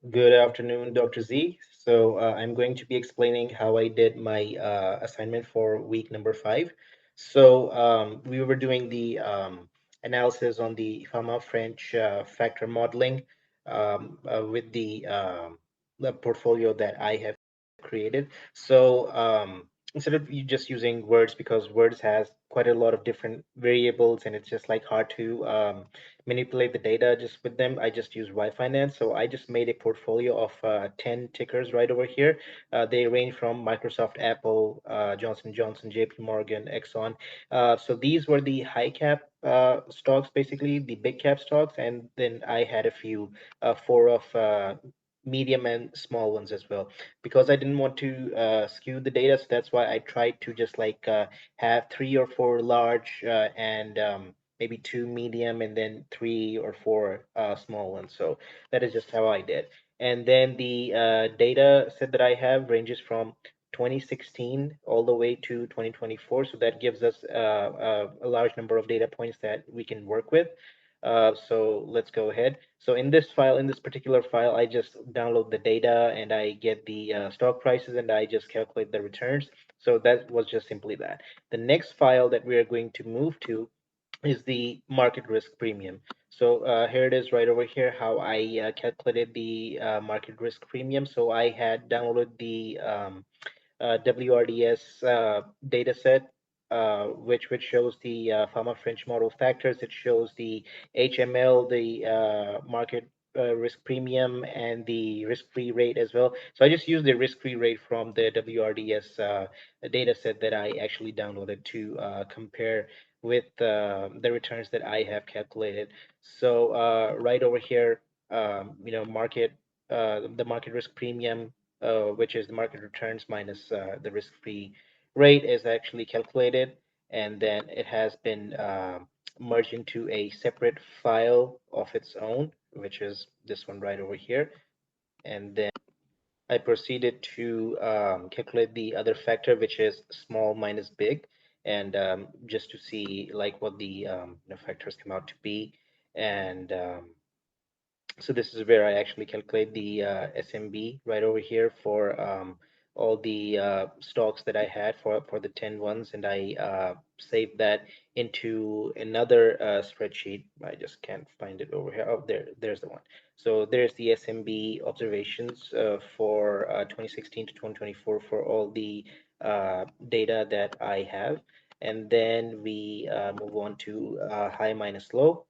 Good afternoon, Dr. Z. I'm going to be explaining how I did my assignment for week number 5. We were doing the analysis on the Fama French factor modeling with the portfolio that I have created. Instead of you just using words, because words has quite a lot of different variables and it's just like hard to manipulate the data just with them. I just use Y-Finance. So I just made a portfolio of 10 tickers right over here. They range from Microsoft, Apple, Johnson Johnson, JP Morgan, Exxon. So these were the high cap stocks, basically the big cap stocks. And then I had a few, four of medium and small ones as well, because I didn't want to skew the data. So that's why I tried to just have three or four large and maybe two medium and then three or four small ones. So that is just how I did. And then the data set that I have ranges from 2016 all the way to 2024. So that gives us a large number of data points that we can work with. So let's go ahead. So in this file, in this particular file, I just download the data and I get the stock prices and I just calculate the returns. So that was just simply that. The next file that we are going to move to is the market risk premium. So here it is right over here, how I calculated the market risk premium. So I had downloaded the WRDS data set, which shows the Pharma French model factors. It shows the HML, the market risk premium, and the risk-free rate as well. So I just used the risk-free rate from the WRDS data set that I actually downloaded to compare with the returns that I have calculated. So right over here, market the market risk premium, which is the market returns minus the risk-free rate, is actually calculated, and then it has been merged into a separate file of its own, which is this one right over here. And then I proceeded to calculate the other factor, which is small minus big, and just to see like what the factors come out to be. And so this is where I actually calculate the SMB right over here for all the stocks that I had for the 10 ones, and I saved that into another spreadsheet. I just can't find it over here. Oh, there's the one. So there's the SMB observations for 2016 to 2024 for all the data that I have. And then we move on to high minus low.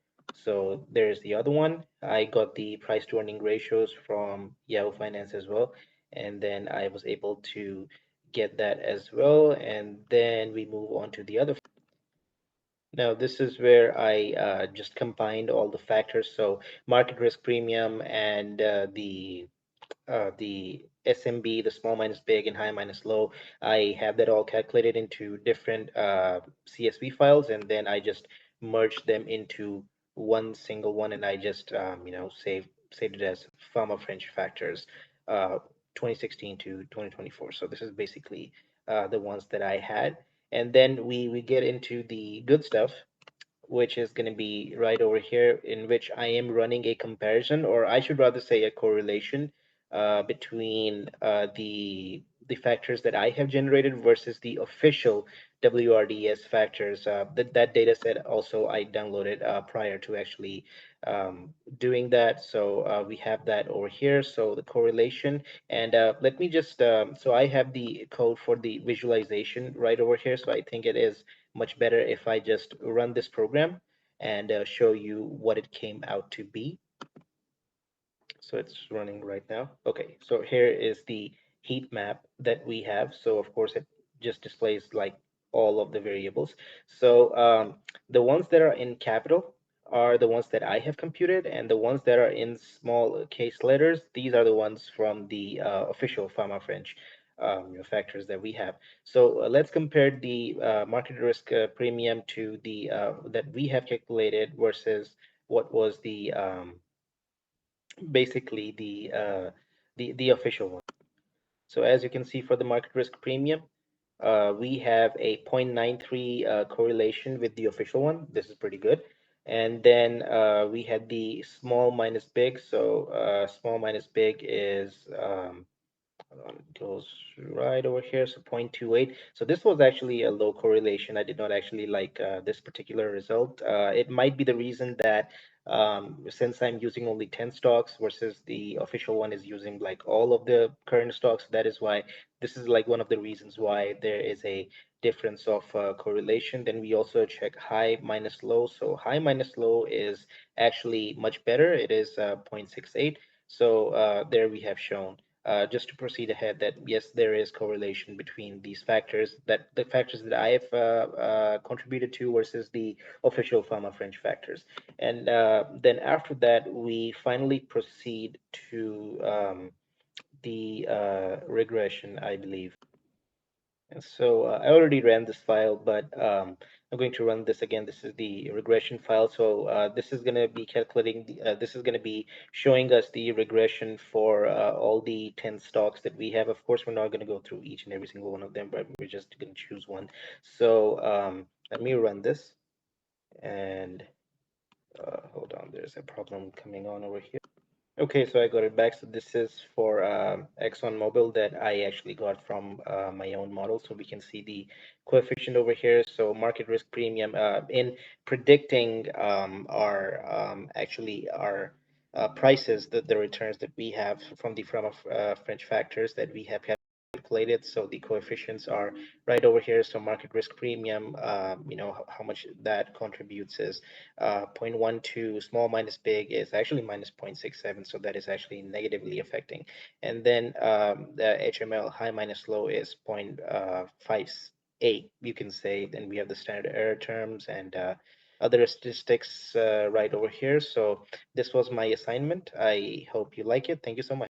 So there's the other one. I got the price to earning ratios from Yahoo Finance as well. And then I was able to get that as well. And then we move on to the other. Now, this is where I just combined all the factors. So market risk premium and the SMB, the small minus big and high minus low. I have that all calculated into different CSV files, and then I just merged them into one single one, and I just saved it as Pharma French factors, uh, 2016 to 2024. So this is basically the ones that I had, and then we get into the good stuff, which is going to be right over here, in which I am running a comparison, or I should rather say a correlation between the factors that I have generated versus the official WRDS factors. That data set also I downloaded prior to actually doing that. So we have that over here. So the correlation, and let me just, so I have the code for the visualization right over here. So I think it is much better if I just run this program and show you what it came out to be. So it's running right now. Okay, so here is the heat map that we have. So of course it just displays like all of the variables. So the ones that are in capital are the ones that I have computed, and the ones that are in small case letters, these are the ones from the official Pharma French factors that we have. So let's compare the market risk premium to the that we have calculated versus what was the basically the official one. So as you can see, for the market risk premium, we have a 0.93 correlation with the official one. This is pretty good. And then we had the small minus big. So small minus big is it goes right over here, so 0.28. So this was actually a low correlation. I did not actually like this particular result. It might be the reason that since I'm using only 10 stocks versus the official one is using like all of the current stocks, that is why this is like one of the reasons why there is a difference of correlation. Then we also check high minus low. So high minus low is actually much better. It is 0.68. So there we have shown just to proceed ahead that yes, there is correlation between these factors, that the factors that I have contributed to versus the official pharma fringe factors. And then after that, we finally proceed to the regression, I believe. And so I already ran this file, but I'm going to run this again. This is the regression file. So this is going to be calculating, this is going to be showing us the regression for all the 10 stocks that we have. Of course, we're not going to go through each and every single one of them, but we're just going to choose one. So let me run this. And hold on, there's a problem coming on over here. Okay, so I got it back. So this is for ExxonMobil that I actually got from my own model. So we can see the coefficient over here. So market risk premium in predicting our actually our prices, the returns that we have from French factors that we have calculated. So the coefficients are right over here. So market risk premium, how much that contributes is 0.12. Small minus big is actually minus 0.67. So that is actually negatively affecting. And then the HML high minus low is 0.58, you can say. Then we have the standard error terms and other statistics right over here. So this was my assignment. I hope you like it. Thank you so much.